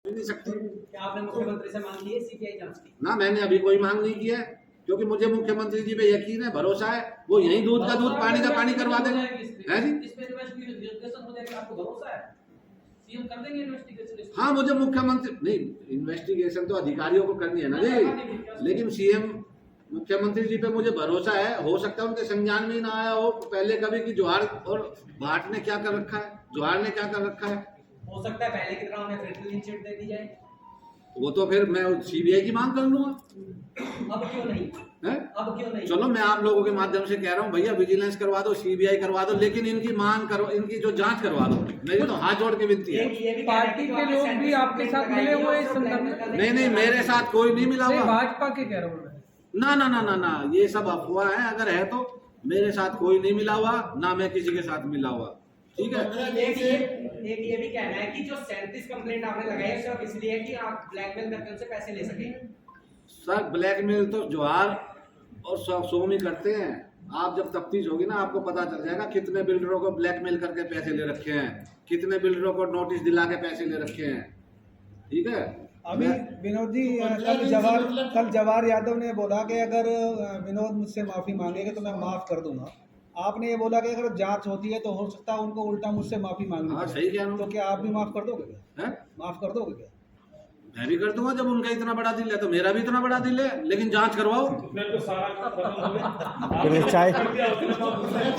नहीं सकती। क्या आपने मुख्यमंत्री से मांग ली है सीबीआई जांच की? ना, मैंने अभी कोई मांग नहीं की है, क्योंकि मुझे मुख्यमंत्री जी पे यकीन है, भरोसा है, वो यही दूध का दूध पानी का पानी करवा देंगे। है जी? इस पे इन्वेस्टिगेशन हो जाएगी, आपको भरोसा है सीएम कर देंगे इन्वेस्टिगेशन? हाँ, मुझे मुख्यमंत्री नहीं, इन्वेस्टिगेशन तो अधिकारियों को करनी है ना जी, लेकिन सीएम मुख्यमंत्री जी पे मुझे भरोसा है। हो सकता है उनके संज्ञान में ही ना आया हो पहले कभी कि जोहार और भाट ने क्या कर रखा है, जोहार ने क्या कर रखा है। हो सकता है पहले की तरह उन्हें फिर क्लीन चिट दे दी जाए। वो तो फिर मैं सीबीआई की मांग कर लूंगा। अब क्यों नहीं है? अब क्यों नहीं? चलो, मैं आप लोगों के माध्यम से कह रहा हूँ भैया, विजिलेंस करवा दो, सीबीआई करवा दो, लेकिन इनकी मांग करो, इनकी जो जांच करवा दो। मेरी तो हाथ जोड़ के विनती है। पार्टी के लोग भी आपके साथ मिले हुए इस संदर्भ में? नहीं, मेरे साथ कोई नहीं मिला हुआ। भाजपा के कह रहा हूँ मैं। ना, ये सब अफवाह है। अगर है तो मेरे साथ कोई नहीं मिला हुआ, ना मैं किसी के साथ मिला हुआ। ठीक है। एक ये भी कहना है कि जो 37 कंप्लेंट आपने लगाई है सिर्फ इसलिए है कि आप ब्लैकमेल करके उनसे पैसे ले सके। सर, ब्लैकमेल तो जोहार और सोमी करते हैं। आप जब तफ्तीश होगी ना, आपको पता चल जाएगा कितने बिल्डरों को ब्लैकमेल करके पैसे ले रखे हैं, कितने बिल्डरों को नोटिस दिला के पैसे ले रखे हैं। ठीक है। अभी विनोद जी, कल जवाहर यादव ने बोला कि अगर विनोद मुझसे माफी मांगेंगे तो मैं माफ कर दूंगा। आपने ये बोला कि अगर जांच होती है तो हो सकता है उनको उल्टा मुझसे माफी मांगनी। हाँ, सही कह रहा हूँ। तो क्या आप भी माफ कर दोगे क्या? है? माफ कर दोगे क्या? मैं भी कर दूंगा। जब उनका इतना बड़ा दिल है तो मेरा भी इतना बड़ा दिल है, लेकिन जांच करवाओ।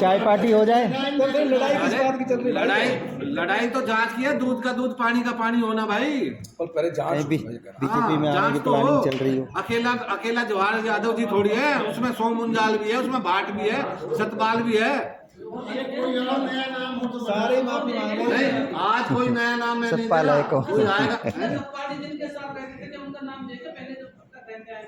चाय पार्टी हो जाए। तो फिर लड़ाई किस बात की चल रही है? लड़ाई तो जांच की है, दूध का दूध पानी का पानी होना भाई। और पहले जांच बीजेपी में आने की जांच तो प्लानिंग चल रही हो। अकेला जवाहर यादव जी थोड़ी है, उसमें सोम मुंजाल भी है, उसमें भाट भी है, सतपाल भी है। सारे माफी मांग रहे नहीं, हैं। आज कोई नया नाम मैं नहीं सतपाल दे है रहा। को। कोई आएगा। सतपाल जी जिनके साथ रहते थे, उनका नाम देखा पहले जब तक रहते आए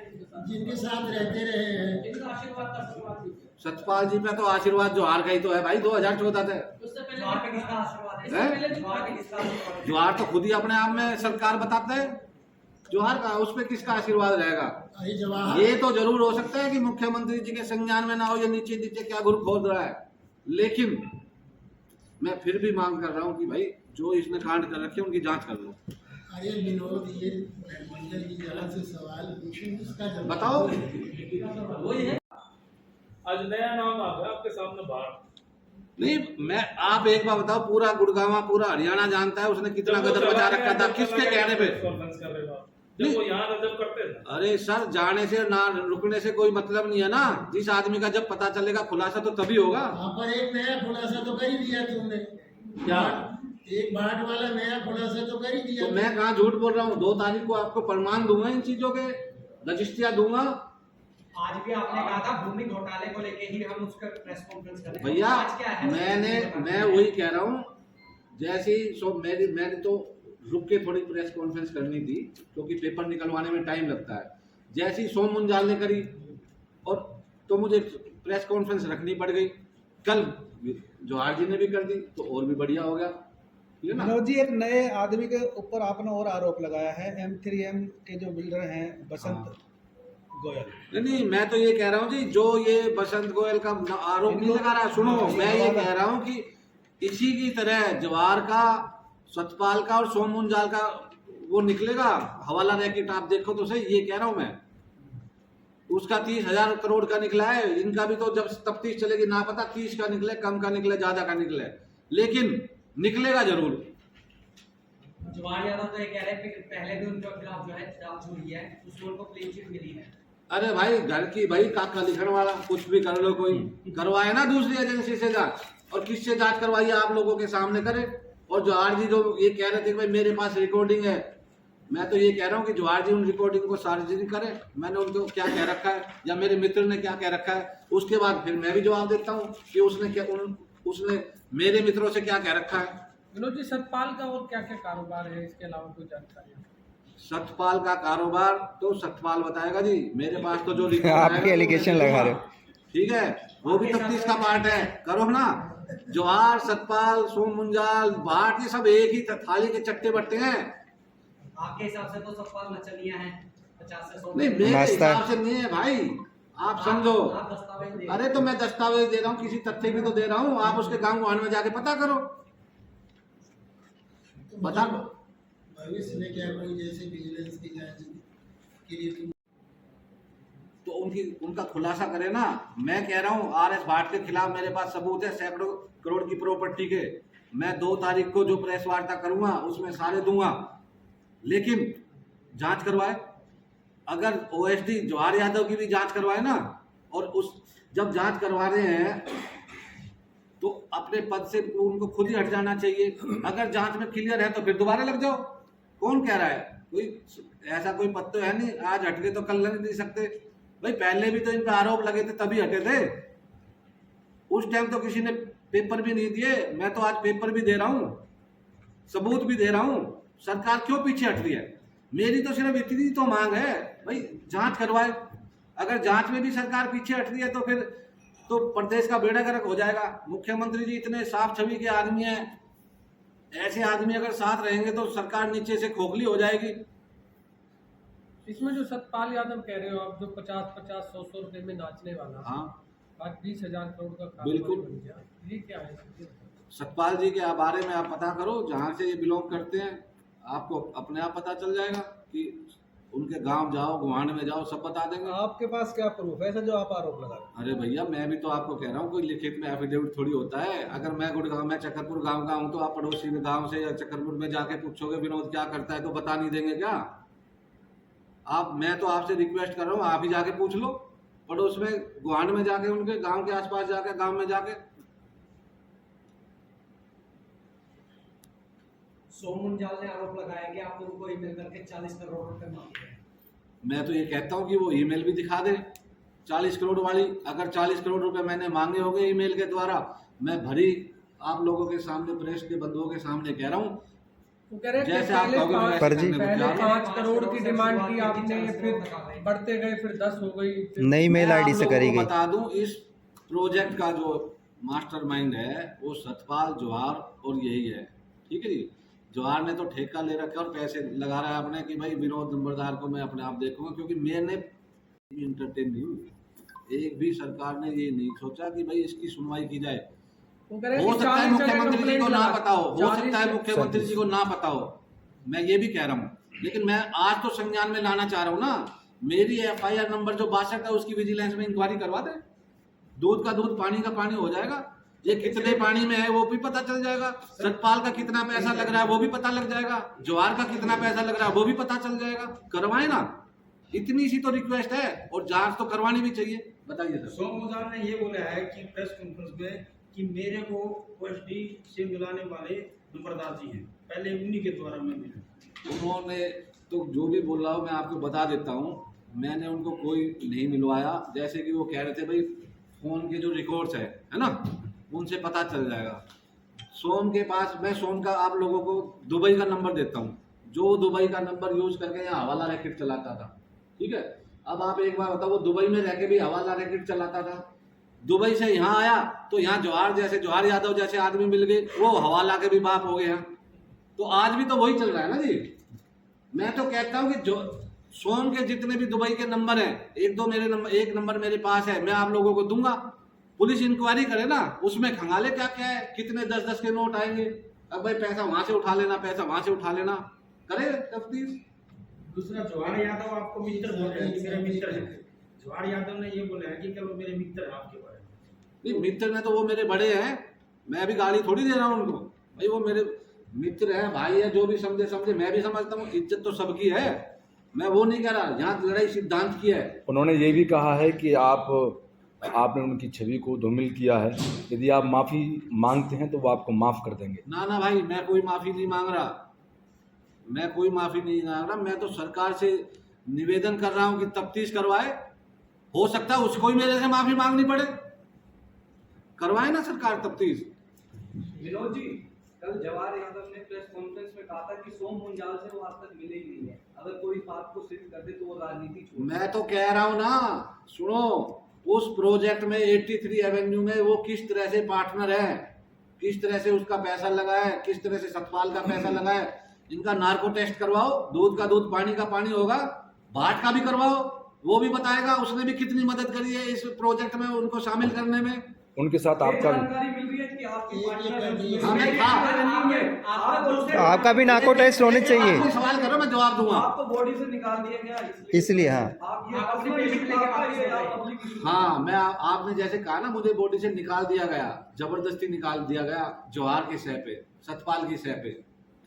जिनके साथ रहते रहे हैं, इनका आशीर्वाद था सतपाल जी। सतपाल जी पे तो आशीर्वाद जोहार का ही तो है भाई। 2014 थे। उससे पहले जोहार पे किसका आशीर्वाद है? इससे पहले जोहार पे किसका आशीर्वाद है? जोहार तो खुद ही अपने आप में सरकार बताते हैं। जोहार का उस पे किसका आशीर्वाद रहेगा? अरे जवाहर ये तो जरूर हो सकता है कि मुख्यमंत्री जी के संज्ञान में ना हो, ये नीचे नीचे क्या गुर खोद रहा है, लेकिन मैं फिर भी मांग कर रहा हूँ कि भाई जो इसने कांड कर रखे उनकी जांच कर लो। अरे विनोद, ये मंडल जी अलग से सवाल पूछें, उसका जवाब बताओ। वही है। आज नया नाम आ गया आपके सामने भाट। नहीं, मैं आप एक बार बताओ, पूरा गुड़गांव पूरा हरियाणा जानता है उसने कितना गदर बचा रखा था, किसके कहने पे? जब वो यहाँ रजब करते थे। अरे सर, जाने से ना रुकने से कोई मतलब नहीं है ना। जिस आदमी का जब पता चलेगा खुलासा तो तभी होगा। वहाँ पर एक नया खुलासा तो कर ही दिया तुमने। क्या? एक भाट वाला नया खुलासा तो कर ही दिया। तो मैं कहाँ झूठ बोल रहा हूँ? 2 तारीख को आपको प्रमाण दूंगा, इन चीजों के रजिस्ट्रियां दूंगा। आज भी आपने कहा था भूमि घोटाले को लेके ही हम उसका प्रेस कॉन्फ्रेंस करेंगे। भैया, आज क्या है? मैं वही कह रहा हूँ। जैसे ही मैंने तो रुक के थोड़ी प्रेस कॉन्फ्रेंस करनी थी, क्योंकि पेपर निकलवाने में टाइम लगता है। जैसे ही सोम मुंजाल ने करी और तो मुझे प्रेस कॉन्फ्रेंस रखनी पड़ गई। कल जोहार जी ने भी कर दी तो और भी बढ़िया हो गया। ठीक है ना? विनोद जी, एक नए आदमी के ऊपर आपने और आरोप लगाया है। M3M के जो बिल्डर हैं बसंत गोयल। नहीं, मैं तो ये कह रहा हूँ जी, जो ये बसंत गोयल का आरोप नहीं लगा रहा। सुनो, मैं ये कह रहा हूँ कि इसी की तरह जवाहर का, सतपाल का और सोम मुंजाल का वो निकलेगा हवाला रैकेट। आप देखो तो सही, ये कह रहा हूँ मैं। उसका 30,000 करोड़ का निकला है। इनका भी तो जब तफ्तीश चलेगी ना पता 30 का निकले, कम का निकले, ज्यादा का निकले, लेकिन निकलेगा जरूर। जवाहर यादव तो ये कह रहे हैं कि पहले भी उनके खिलाफ जो है जांच हुई है, उसमें उनको क्लीन चिट मिली है। अरे भाई, घर की भाई काका लिखने वाला, कुछ भी कर लो, कोई करवाए ना दूसरी एजेंसी से जांच, और किससे जांच करवाइए आप लोगों के सामने करे। और जोहार जी जो ये कह रहे थे भाई मेरे पास रिकॉर्डिंग है, मैं तो ये कह रहा हूँ कि जोहार जी उन रिकॉर्डिंग को सार्वजनिक करें। मैंने उनको क्या कह रखा है या मेरे मित्र ने क्या कह रखा है, उसके बाद फिर मैं भी जवाब देता हूँ कि उसने मेरे मित्रों से क्या कह रखा है। विनोद जी, सतपाल का और क्या क्या कारोबार है, इसके अलावा कोई जानकारी? सतपाल का कारोबार तो सतपाल बताएगा जी। मेरे पास तो जो आपके एलिगेशन लगा रहे हो। ठीक है, वो भी तफ्तीश का पार्ट है, करो ना। जोहार, सतपाल, सोम मुंजाल, भाट, ये सब एक ही थाली के चट्टे बट्टे हैं। आपके हिसाब से तो सतपाल नचनिया है 50 से 100। नहीं, मेरे हिसाब से नहीं है भाई, आप समझो। आप दस्तावेज दे। अरे तो मैं दस्तावेज दे रहा हूँ, किसी तथ्य भी तो दे रहा हूँ। आप उसके गांव गुआन में जाके पता करो, बता। भविष्य में क्या कोई जैसे विजिलेंस की जांच के लिए तुम तो उनका खुलासा करे ना। मैं कह रहा हूँ आर एस भाट के खिलाफ मेरे पास सबूत है, सैकड़ों करोड़ की प्रॉपर्टी के। मैं 2 तारीख को जो प्रेस वार्ता करूंगा उसमें सारे दूंगा, लेकिन जांच करवाए। अगर ओएसडी जवाहर यादव की भी जांच करवाए ना, और उस जब जांच करवा रहे हैं तो अपने पद से उनको खुद ही हट जाना चाहिए। अगर जांच में क्लियर है तो फिर दोबारा लग जाओ। कौन कह रहा है? कोई ऐसा कोई पद तो है नहीं, आज हट गए तो कल लग नहीं सकते भाई। पहले भी तो इन पे आरोप लगे थे तभी हटे थे। उस टाइम तो किसी ने पेपर भी नहीं दिए। मैं तो आज पेपर भी दे रहा हूँ, सबूत भी दे रहा हूँ। सरकार क्यों पीछे हट रही है? मेरी तो सिर्फ इतनी तो मांग है भाई, जांच करवाए। अगर जांच में भी सरकार पीछे हट रही है तो फिर तो प्रदेश का बेड़ा गर्क हो जाएगा। मुख्यमंत्री जी इतने साफ छवि के आदमी हैं, ऐसे आदमी अगर साथ रहेंगे तो सरकार नीचे से खोखली हो जाएगी। इसमें जो सतपाल यादव कह रहे हो आप, जो 50-50, 100-100 रुपए में नाचने वाला, हाँ आज 20,000 करोड़ का कारोबार बिल्कुल। बन गया, ये क्या है? सतपाल जी के बारे में आप पता करो, जहाँ से ये बिलोंग करते हैं आपको अपने आप पता चल जाएगा कि उनके गांव जाओ, गुहांड में जाओ, सब बता देंगे। आपके पास क्या प्रूफ है ऐसा जो आप आरोप लगा रहे हैं? अरे भैया मैं भी तो आपको कह रहा हूँ, कोई लिखित में एफिडेविट थोड़ी होता है। अगर मैं गुड़गांव में चक्करपुर गांव का हूँ तो आप पड़ोसी में गांव से या चक्करपुर में जाके पूछोगे विनोद क्या करता है तो बता नहीं देंगे क्या आप? मैं तो आपसे रिक्वेस्ट कर रहा हूँ, आप ही जाके पूछ लो पड़ोस में, गुहांड में जाके, उनके गांव के आसपास जाके, गांव में जाके। सोम मुंजाल ने आरोप लगाया कि आप लोगों को ईमेल करके 40 करोड़ रुपए मांगे हैं। मैं तो ये कहता हूँ कि वो ईमेल भी दिखा दे 40 करोड़ वाली। अगर 40 करोड़ रुपए मैंने मांगे होंगे ईमेल के द्वारा, मैं भरी आप लोगों के सामने, प्रेस के बंधुओं के सामने कह रहा हूँ। वो कह रहे हैं कि जैसे आप कहोगे मैं पर वैसे जी, करने को पहले तैयार हूँ। 5 करोड़ की डिमांड की आपने, फिर बढ़ते गए, फिर 10 हो गई, फिर नई मेल मैं आईडी आप से लोगों करी को गई। बता दूं, इस प्रोजेक्ट का जो मास्टरमाइंड है वो सतपाल जवाहर और यही है। ठीक है जी, जवाहर ने तो ठेका ले रखा और पैसे लगा रहा है अपने कि भाई विनोद नंबरदार को मैं अपने आप देखूंगा, क्योंकि मैंने इंटरटेन नहीं हुई। एक भी सरकार ने ये नहीं सोचा कि भाई इसकी सुनवाई की जाए। वो कह रहे हैं हो कि सकता है 40 जगह मुख्यमंत्री जी को कंप्लेंट ना लगा, पता हो, हो 40 सकता है मुख्यमंत्री जी को ना पता हो, मैं ये भी कह रहा हूँ। लेकिन मैं आज तो संज्ञान में लाना चाह रहा हूँ ना। मेरी FIR नंबर जो 62 है उसकी विजिलेंस में इंक्वायरी करवा दे। दूध का दूध, पानी का पानी हो जाएगा। ये कितने पानी में है वो भी पता चल जाएगा। सतपाल का कितना पैसा लग रहा है वो भी पता लग जाएगा। जवाहर का कितना पैसा लग रहा है वो भी पता चल जाएगा। करवाए ना, इतनी सी तो रिक्वेस्ट है, और जांच तो करवानी भी चाहिए। बताइए सर। सोम मुंजाल ने ये बोला है कि प्रेस कॉन्फ्रेंस में कि मेरे को ओएसडी से मिलाने वाले नंबरदार जी हैं, पहले उन्हीं के द्वारा मैं मिला। उन्होंने तो जो भी बोल रहा हूँ मैं आपको बता देता हूँ, मैंने उनको कोई नहीं मिलवाया। जैसे कि वो कह रहे थे भाई फोन के जो रिकॉर्ड्स है ना, उनसे पता चल जाएगा। सोम के पास, मैं सोम का आप लोगों को दुबई का नंबर देता हूँ, जो दुबई का नंबर यूज करके यहाँ हवाला रैकेट चलाता था। ठीक है, अब आप एक बार बताओ, वो दुबई में रह के भी हवाला रैकेट चलाता था। दुबई से यहाँ आया तो यहाँ जवाहर यादव जैसे आदमी मिल गए, वो हवाला के भी बाप हो गए हैं। तो आज भी तो वही चल रहा है ना जी। मैं तो कहता हूँ कि जो सोम के जितने भी दुबई के नंबर हैं, एक नंबर मेरे पास है, मैं आप लोगों को दूंगा। पुलिस इंक्वायरी करे ना, उसमें खंगाले क्या क्या है, कितने 10-10 के नोट आएंगे। अब भाई पैसा वहां से उठा लेना, पैसा वहां से उठा लेना, करे तफ्तीश। दूसरा, जवाहर यादव आपको मित्र बोल रहे हैं कि मेरे मित्र हैं। जवाहर यादव ने ये बोला है कि क्या वो मेरे मित्र हैं आपके बारे में? नहीं, मित्र में तो वो मेरे बड़े हैं, मैं अभी गाली थोड़ी दे रहा हूँ उनको। भाई वो मेरे मित्र हैं, भाई है, जो भी समझे। मैं भी समझता हूँ इज्जत तो सबकी है, मैं वो नहीं कह रहा। यहाँ लड़ाई सिद्धांत की है। उन्होंने ये भी कहा है कि आपने उनकी छवि को धूमिल किया है, यदि आप माफ़ी मांगते हैं तो वो आपको माफ़ कर देंगे। ना भाई, मैं कोई माफ़ी नहीं मांग रहा, मैं कोई माफ़ी नहीं मांग रहा। मैं तो सरकार से निवेदन कर रहा हूँ कि तफ्तीश करवाए। हो सकता है उसको ही मेरे से माफ़ी मांगनी पड़े, करवाए ना सरकार तफ्तीश। विनोद जी, कल जवाहर यादव ने प्रेस कॉन्फ्रेंस में कहा था कि सोम मुंजाल से वो आज तक मिले ही नहीं है। अगर कोई इस बात को सिद्ध कर दे तो वो राजनीति छोड़। मैं तो कह रहा हूँ ना, सुनो, उस प्रोजेक्ट में 83 एवेन्यू में वो किस तरह से पार्टनर है, किस तरह से उसका पैसा लगा है, किस तरह से सतपाल का पैसा लगा है। इनका नार्को टेस्ट करवाओ, दूध का दूध, पानी का पानी होगा। भाट का भी करवाओ, वो भी बताएगा उसने भी कितनी मदद करी है इस प्रोजेक्ट में उनको शामिल करने में। उनके साथ आपका जानकारी मिल रही है कि कि आपकी एक पार्टनर कर दिए। है, हमें आपके- आप दूसरे- आपका भी नाको टेस्ट होने चाहिए। आप सवाल करो, मैं जवाब दूंगा। आपको बॉडी से निकाल दिया गया इसलिए हाँ। आप ये आप अपनी अपनी patient लेके वापस हो गए। पब्लिक इशू हाँ, मैं आपने जैसे कहा ना, मुझे बॉडी से निकाल दिया गया, जबरदस्ती निकाल दिया गया जवाहर की सह पे, सतपाल की सह पे,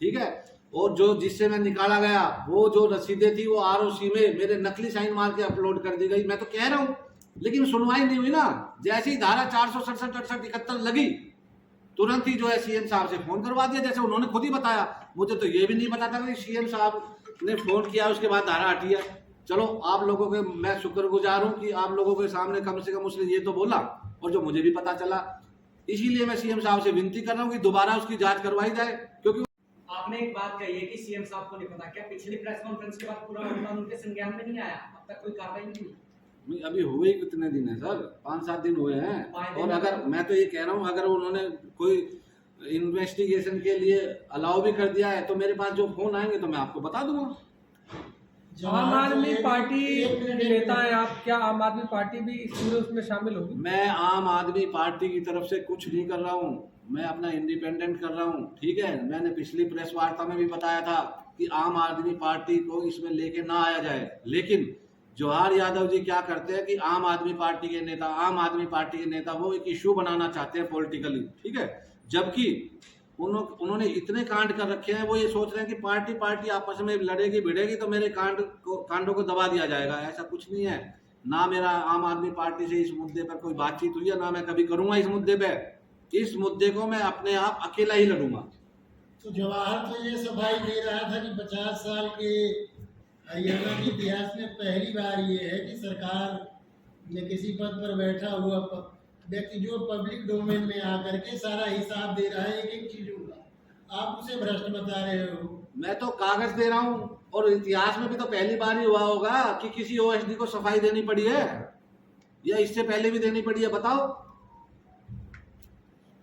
ठीक है। और जो जिससे मैं निकाला गया, वो जो रसीदें थी वो आरओसी में मेरे नकली साइन मार के अपलोड कर दी गई। मैं तो कह रहा हूँ, लेकिन सुनवाई नहीं हुई ना। जैसे ही धारा 467, 68, 71 लगी, तुरंत ही जो है सीएम साहब से फोन करवा दिया, जैसे उन्होंने खुद ही बताया। मुझे तो ये भी नहीं पता था कि सीएम साहब ने फोन किया उसके बाद धारा हटी है। चलो, आप लोगों के मैं शुक्रगुजार हूँ कि आप लोगों के सामने कम से कम उसने ये तो बोला, और जो मुझे भी पता चला। इसीलिए मैं सीएम साहब से विनती कर रहा हूँ कि दोबारा उसकी जांच करवाई जाए, क्योंकि आपने एक बात कही है कि सीएम साहब को नहीं पता, क्या पिछली प्रेस कॉन्फ्रेंस के बाद पूरा मामला उनके संज्ञान में नहीं आया? अब तक कोई कार्रवाई नहीं हुई? अभी हुए कितने दिन है सर? 5-7 दिन हुए हैं। 5 दिन और अगर मैं तो ये कह रहा हूँ, अगर उन्होंने कोई इन्वेस्टिगेशन के लिए अलाउ भी कर दिया है, तो मेरे पास जो फोन आएंगे तो मैं आपको बता दूंगा। आम आदमी पार्टी एक मिनट, के नेता हैं आप, क्या आम आदमी पार्टी भी इस पूरे उसमें शामिल होगी? मैं आम आदमी पार्टी की तरफ से कुछ नहीं कर रहा हूँ, मैं अपना इंडिपेंडेंट कर रहा हूँ, ठीक है। मैंने पिछली प्रेस वार्ता में भी बताया था कि आम आदमी पार्टी को इसमें लेके ना आया जाए, लेकिन जवाहर यादव जी क्या करते हैं कि आम आदमी पार्टी के नेता वो एक इशू बनाना चाहते हैं पॉलिटिकली, ठीक है। जबकि उन्होंने इतने कांड कर रखे हैं, वो ये सोच रहे हैं कि पार्टी आपस में लड़ेगी भिड़ेगी तो मेरे कांडों को दबा दिया जाएगा। ऐसा कुछ नहीं है। ना मेरा आम आदमी पार्टी से इस मुद्दे पर कोई बातचीत हुई है, ना मैं कभी करूंगा इस मुद्दे पे। इस मुद्दे को मैं अपने आप अकेला ही लड़ूंगा। तो जवाहर तो ये सफाई दे रहा था कि 50 साल के हरियाणा के इतिहास में पहली बार ये है कि सरकार में किसी पद पर बैठा हुआ व्यक्ति जो पब्लिक डोमेन में आकर के सारा हिसाब दे रहा है एक एक चीजों का, आप उसे भ्रष्ट बता रहे हो। मैं तो कागज दे रहा हूँ, और इतिहास में भी तो पहली बार ही हुआ होगा कि किसी ओएसडी को सफाई देनी पड़ी है, या इससे पहले भी देनी पड़ी है, बताओ।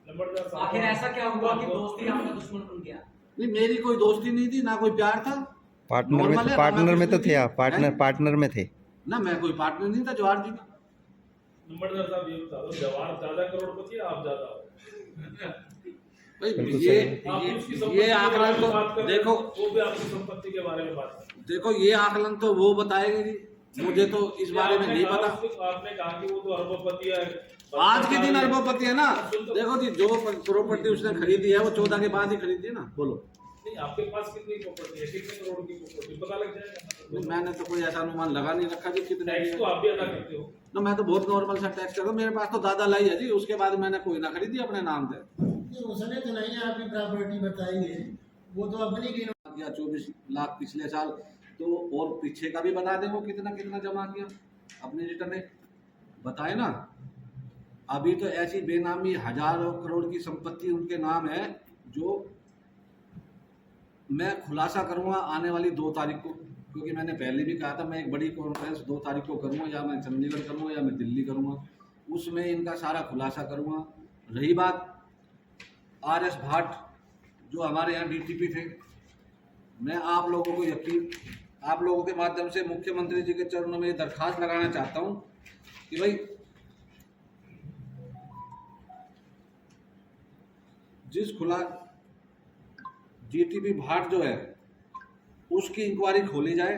आखिर ऐसा क्या हुआ कि दोस्ती आपका दुश्मन बन गया? नहीं, मेरी कोई दोस्ती नहीं थी, ना कोई प्यार था। पार्टनर Normal है, में पार्टनर में तो कुछ थे नहीं आप, पार्टनर में थे ना। मैं कोई पार्टनर नहीं था जवाहर जी का। नंबरदार साहब ये बता दो, जवाहर ज्यादा करोड़पति है, आप ज्यादा हो? भाई बिल्कुल ये आप उसकी ये संपत्ति के बारे आकलन में बात तो कर रहे देखो, हो, वो भी आपकी संपत्ति के बारे में बात कर रहे देखो ये आकलन तो वो बताएंगे जी, मुझे तो इस हैं। बारे में आपने नहीं कहा पता। आपने कहा कि वो तो अरबपति है। आज के दिन अरबपति है ना। देखो जी, जो प्रॉपर्टी उसने खरीदी है वो 14 के बाद ही खरीदी है ना। बोलो। नहीं, आपके पास कितनी प्रॉपर्टी है, कितने करोड़ की प्रॉपर्टी, पता लग जाएगा। नहीं, मैंने तो कोई ऐसा अनुमान लगा नहीं रखा जी कितने टैक्स तो आप भी अदा करते हो। ना। मैं तो बहुत नॉर्मल सा टैक्स करता हूँ। मेरे पास तो दादा लाई है जी, उसके बाद मैंने कोई ना खरीदी अपने नाम से। ये उसने तो नहीं आपकी प्रॉपर्टी बताई है, वो तो अपनी की 24 लाख पिछले साल, तो और पीछे का भी बता दें वो कितना कितना जमा किया अपनी रिटर्न बताए ना। अभी तो ऐसी बेनामी हजारों करोड़ की संपत्ति उनके नाम है, जो मैं खुलासा करूंगा आने वाली 2 तारीख को, क्योंकि मैंने पहले भी कहा था मैं एक बड़ी कॉन्फ्रेंस 2 तारीख को करूंगा, या मैं चंडीगढ़ करूंगा या मैं दिल्ली करूंगा, उसमें इनका सारा खुलासा करूंगा। रही बात RS भाट जो हमारे यहाँ DTP थे, मैं आप लोगों को आप लोगों के माध्यम से मुख्यमंत्री जी के चरणों में दरखास्त लगाना चाहता हूं कि भाई जिस DTP भाट जो है उसकी इंक्वायरी खोली जाए,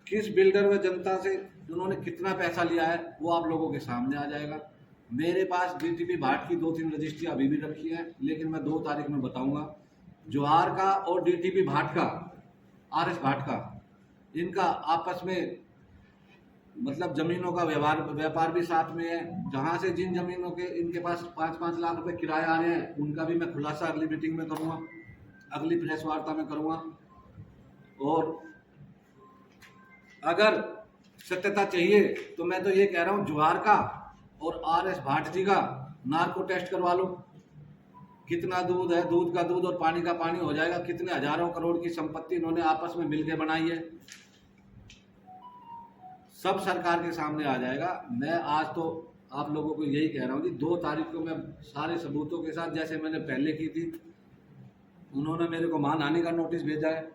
किस बिल्डर व जनता से उन्होंने कितना पैसा लिया है वो आप लोगों के सामने आ जाएगा। मेरे पास DTP भाट की 2-3 रजिस्ट्री अभी भी रखी है, लेकिन मैं 2 तारीख में बताऊंगा। जवाहर का और DTP भाट का, RS भाट का, इनका आपस में मतलब जमीनों का व्यापार भी साथ में है। जहां से जिन जमीनों के इनके पास 5-5 लाख रुपए किराया आ रहे हैं, उनका भी मैं खुलासा अगली मीटिंग में करूंगा, अगली प्रेस वार्ता में करूंगा। और अगर सत्यता चाहिए तो मैं तो ये कह रहा हूँ, जवाहर का और RS भाट जी का नार्को टेस्ट करवा लो। कितना दूध है, दूध का दूध और पानी का पानी हो जाएगा। कितने हजारों करोड़ की संपत्ति इन्होंने आपस में मिलकर बनाई है, सब सरकार के सामने आ जाएगा। मैं आज तो आप लोगों को यही कह रहा हूँ कि 2 तारीख को मैं सारे सबूतों के साथ, जैसे मैंने पहले की थी, उन्होंने मेरे को मानहानि का नोटिस भेजा है,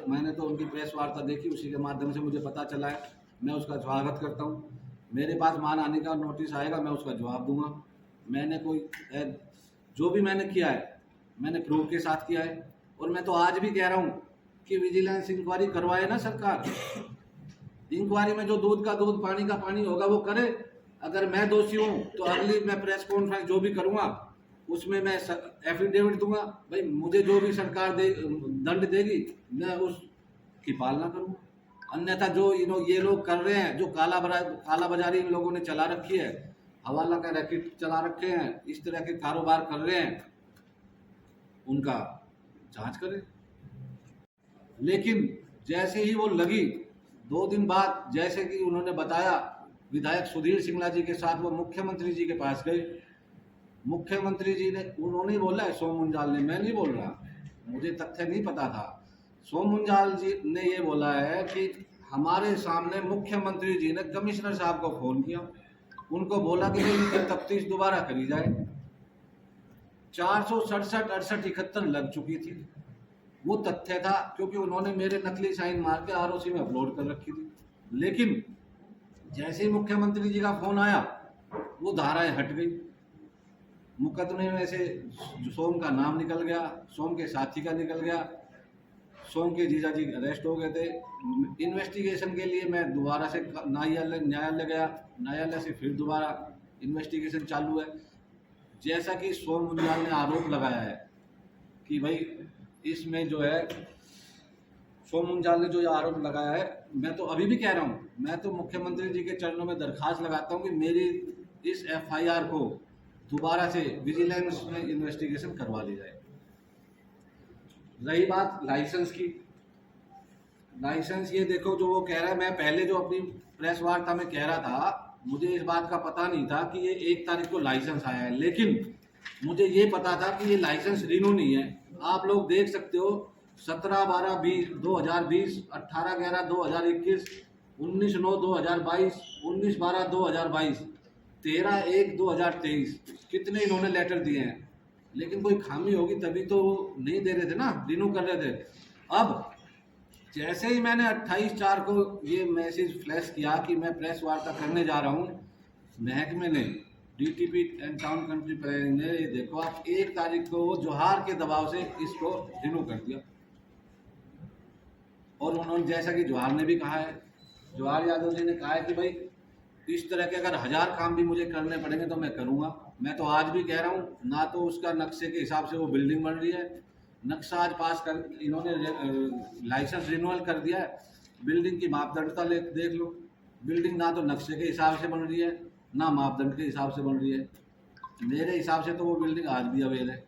मैंने तो उनकी प्रेस वार्ता देखी, उसी के माध्यम से मुझे पता चला है, मैं उसका स्वागत करता हूँ। मेरे पास मानहानि का नोटिस आएगा, मैं उसका जवाब दूंगा। मैंने कोई जो भी मैंने किया है मैंने प्रूफ के साथ किया है। और मैं तो आज भी कह रहा हूँ कि विजिलेंस इंक्वायरी करवाए ना सरकार। इंक्वायरी में जो दूध का दूध पानी का पानी होगा वो करे। अगर मैं दोषी हूँ तो अगली मैं प्रेस कॉन्फ्रेंस जो भी करूँगा उसमें मैं एफिडेविट दूंगा। भाई मुझे जो भी सरकार दंड देगी मैं उसकी पालना करूँगा। अन्यथा जो ये लोग कर रहे हैं, जो काला बाजारी इन लोगों ने चला रखी है, हवाला का रैकेट चला रखे हैं, इस तरह के कारोबार कर रहे हैं, उनका जांच करें। लेकिन जैसे ही वो लगी 2 दिन बाद, जैसे कि उन्होंने बताया, विधायक सुधीर सिंगला जी के साथ वो मुख्यमंत्री जी के पास गए। मुख्यमंत्री जी ने, उन्होंने बोला है सोम मुंजाल ने, मैं नहीं बोल रहा, मुझे तथ्य नहीं पता था। सोम मुंजाल जी ने ये बोला है कि हमारे सामने मुख्यमंत्री जी ने कमिश्नर साहब को फोन किया, उनको बोला कि इनकी तफ्तीश दोबारा करी जाए। 467, 68, 71 लग चुकी थी। वो तथ्य था क्योंकि उन्होंने मेरे नकली साइन मार के आरओसी में अपलोड कर रखी थी। लेकिन जैसे ही मुख्यमंत्री जी का फोन आया वो धाराएं हट गई। मुकदमे में से सोम का नाम निकल गया, सोम के साथी का निकल गया, सोम के जीजा जी अरेस्ट हो गए थे। इन्वेस्टिगेशन के लिए मैं दोबारा से न्यायालय गया, न्यायालय से फिर दोबारा इन्वेस्टिगेशन चालू है। जैसा कि सोम मुंजाल ने आरोप लगाया है कि भाई इसमें जो है, सोम मुंजाल ने जो ये आरोप लगाया है, मैं तो अभी भी कह रहा हूँ, मैं तो मुख्यमंत्री जी के चरणों में दरखास्त लगाता हूँ कि मेरी इस एफआईआर को दोबारा से विजिलेंस में इन्वेस्टिगेशन करवा ली जाए। रही बात लाइसेंस की, लाइसेंस ये देखो जो वो कह रहा है, मैं पहले जो अपनी प्रेस वार्ता में कह रहा था, मुझे इस बात का पता नहीं था कि ये 1 तारीख को लाइसेंस आया है। लेकिन मुझे ये पता था कि ये लाइसेंस रिन्यू नहीं है। आप लोग देख सकते हो 17/12/2020, 18/11/2021, 19/9/2022, 19/12/2022, 13/1/2023 कितने इन्होंने लेटर दिए हैं। लेकिन कोई खामी होगी तभी तो नहीं दे रहे थे ना, रिन्यू कर रहे थे। अब जैसे ही मैंने 28/4 को ये मैसेज फ्लैश किया कि मैं प्रेस वार्ता करने जा रहा हूँ, महकमे ने, DTP and town country planning ने, ये देखो आप 1 तारीख को जोहार के दबाव से इसको रिन्यू कर दिया। और उन्होंने, जैसा कि जोहार ने भी कहा है, जोहार यादव जी ने कहा है कि भाई इस तरह के अगर 1000 काम भी मुझे करने पड़ेंगे तो मैं करूँगा। मैं तो आज भी कह रहा हूँ, ना तो उसका नक्शे के हिसाब से वो बिल्डिंग बन रही है, नक्शा आज पास कर, इन्होंने लाइसेंस रिन्यूअल कर दिया है, बिल्डिंग की मापदंडता देख लो, बिल्डिंग ना तो नक्शे के हिसाब से बन रही है ना मापदंड के हिसाब से बन रही है। मेरे हिसाब से तो वो बिल्डिंग आज भी अवेल है।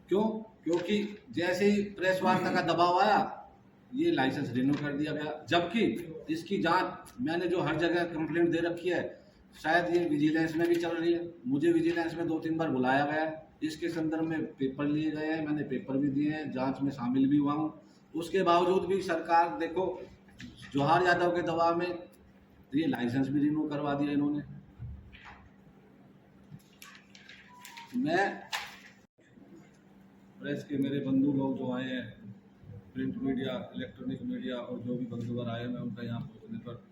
क्यों? क्योंकि जैसे ही प्रेस वार्ता का दबाव आया ये लाइसेंस रिन्यू कर दिया गया, जबकि इसकी जांच मैंने जो हर जगह कंप्लेंट दे रखी है, शायद ये विजिलेंस में भी चल रही है। मुझे विजिलेंस में 2-3 बार बुलाया गया है, इसके संदर्भ में पेपर लिए गए हैं, मैंने पेपर भी दिए हैं, जांच में शामिल भी हुआ हूँ। उसके बावजूद भी सरकार देखो जोहार यादव के दबाव में ये लाइसेंस भी रिन्यू करवा दिया इन्होंने। मैं प्रेस के मेरे बंधु लोग जो आए हैं, प्रिंट मीडिया, इलेक्ट्रॉनिक मीडिया और जो भी बंधुवर आए, मैं उनका यहाँ पहुँचने पर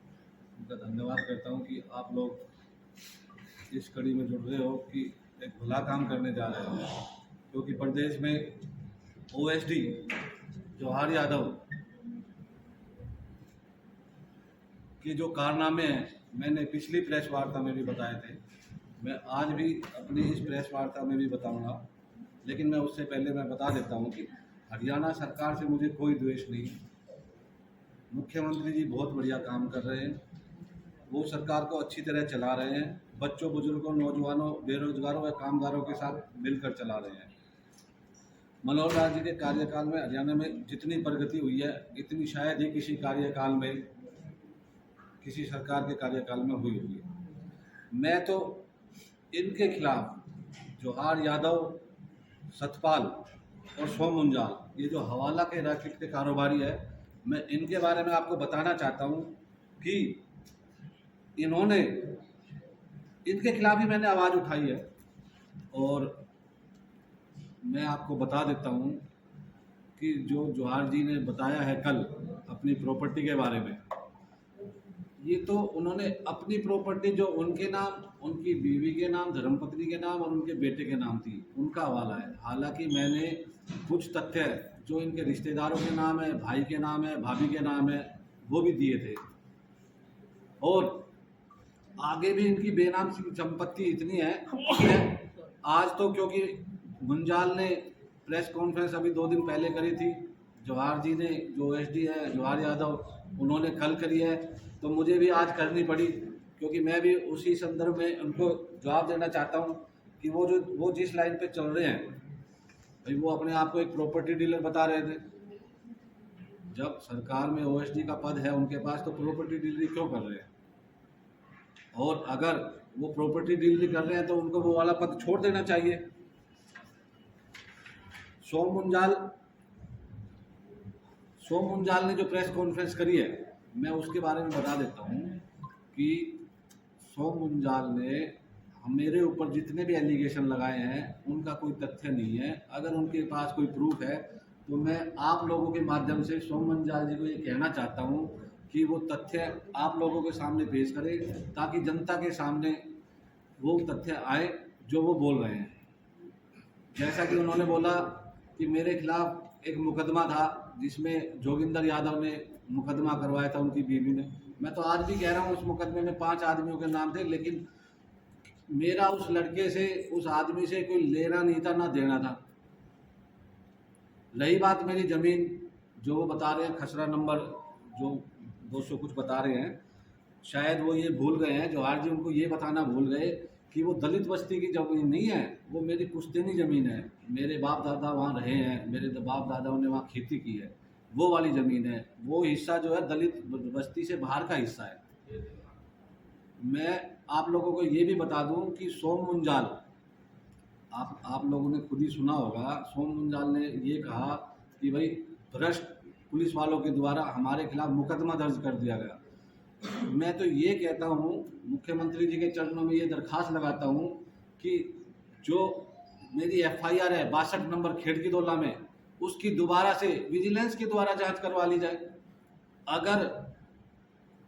उनका धन्यवाद करता हूँ कि आप लोग इस कड़ी में जुड़ रहे हो कि एक भला काम करने जा रहे हो। क्योंकि प्रदेश में ओएसडी जोहार यादव के जो कारनामे हैं, मैंने पिछली प्रेस वार्ता में भी बताए थे, मैं आज भी अपनी इस प्रेस वार्ता में भी बताऊंगा। लेकिन मैं उससे पहले मैं बता देता हूं कि हरियाणा सरकार से मुझे कोई द्वेष नहीं। मुख्यमंत्री जी बहुत बढ़िया काम कर रहे हैं, वो सरकार को अच्छी तरह चला रहे हैं, बच्चों, बुजुर्गों, नौजवानों, बेरोजगारों व कामगारों के साथ मिलकर चला रहे हैं। मनोहर लाल जी के कार्यकाल में हरियाणा में जितनी प्रगति हुई है, इतनी शायद ही किसी कार्यकाल में, किसी सरकार के कार्यकाल में हुई होगी। मैं तो इनके खिलाफ जोहार यादव, सतपाल और सोम मुंजाल, ये जो हवाला के रैकेट के कारोबारी है, मैं इनके बारे में आपको बताना चाहता हूँ कि इन्होंने, इनके खिलाफ ही मैंने आवाज़ उठाई है। और मैं आपको बता देता हूँ कि जो जोहार जी ने बताया है कल अपनी प्रॉपर्टी के बारे में, ये तो उन्होंने अपनी प्रॉपर्टी जो उनके नाम, उनकी बीवी के नाम, धर्मपत्नी के नाम और उनके बेटे के नाम थी, उनका हवाला है। हालांकि मैंने कुछ तथ्य जो इनके रिश्तेदारों के नाम है, भाई के नाम है, भाभी के नाम है, वो भी दिए थे। और आगे भी इनकी बेनाम संपत्ति इतनी है। आज तो क्योंकि मुंजाल ने प्रेस कॉन्फ्रेंस अभी 2 दिन पहले करी थी, जवाहर जी ने, जो एसडी है जवाहर यादव, उन्होंने कल करी है, तो मुझे भी आज करनी पड़ी, क्योंकि मैं भी उसी संदर्भ में उनको जवाब देना चाहता हूं कि वो जिस लाइन पे चल रहे हैं भाई, वो अपने आप को एक प्रॉपर्टी डीलर बता रहे थे। जब सरकार में ओएसडी का पद है उनके पास, तो प्रॉपर्टी डीलरी क्यों कर रहे हैं? और अगर वो प्रॉपर्टी डीलरी कर रहे हैं तो उनको वो वाला पद छोड़ देना चाहिए। सोम मुंजाल ने जो प्रेस कॉन्फ्रेंस करी है, मैं उसके बारे में बता देता हूँ कि सोम मुंजाल ने मेरे ऊपर जितने भी एलिगेशन लगाए हैं उनका कोई तथ्य नहीं है। अगर उनके पास कोई प्रूफ है तो मैं आप लोगों के माध्यम से सोम मुंजाल जी को ये कहना चाहता हूँ कि वो तथ्य आप लोगों के सामने पेश करें, ताकि जनता के सामने वो तथ्य आए जो वो बोल रहे हैं। जैसा कि उन्होंने बोला कि मेरे खिलाफ एक मुकदमा था जिसमें जोगिंदर यादव ने मुकदमा करवाया था उनकी बीवी ने। मैं तो आज भी कह रहा हूँ उस मुकदमे में 5 आदमियों के नाम थे, लेकिन मेरा उस लड़के से, उस आदमी से कोई लेना नहीं था, ना देना था। रही बात मेरी ज़मीन, जो वो बता रहे हैं खसरा नंबर जो 200 कुछ बता रहे हैं, शायद वो ये भूल गए हैं, जवाहर जी उनको ये बताना भूल गए कि वो दलित बस्ती की ज़मीन नहीं है, वो मेरी पुश्तैनी ज़मीन है। मेरे बाप दादा वहाँ रहे हैं, मेरे बाप दादाओं ने वहाँ खेती की है, वो वाली ज़मीन है। वो हिस्सा जो है दलित बस्ती से बाहर का हिस्सा है। मैं आप लोगों को ये भी बता दूं कि सोम मुंजाल, आप लोगों ने खुद ही सुना होगा, सोम मुंजाल ने ये कहा कि भाई भ्रष्ट पुलिस वालों के द्वारा हमारे खिलाफ मुकदमा दर्ज कर दिया गया। मैं तो ये कहता हूँ, मुख्यमंत्री जी के चरणों में ये दरख्वास्त लगाता हूँ कि जो मेरी एफआईआर है 62 नंबर खेड़कीदोला में, उसकी दोबारा से विजिलेंस के द्वारा जांच करवा ली जाए। अगर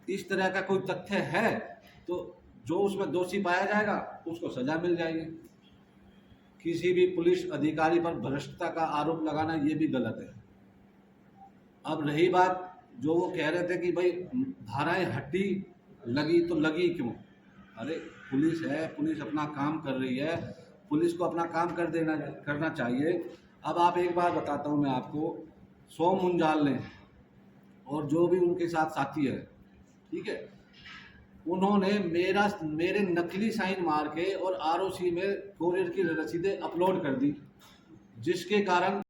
इस तरह का कोई तथ्य है तो जो उसमें दोषी पाया जाएगा उसको सजा मिल जाएगी। किसी भी पुलिस अधिकारी पर भ्रष्टता का आरोप लगाना ये भी गलत है। अब रही बात जो वो कह रहे थे कि भाई धाराएं हटी, लगी तो लगी क्यों? अरे पुलिस है, पुलिस अपना काम कर रही है, पुलिस को अपना काम करना चाहिए। अब आप एक बात बताता हूँ मैं आपको, सोम मुंजाल ने और जो भी उनके साथ साथी है, ठीक है, उन्होंने मेरे नकली साइन मार के और आरओसी में कोरियर की रसीदें अपलोड कर दी, जिसके कारण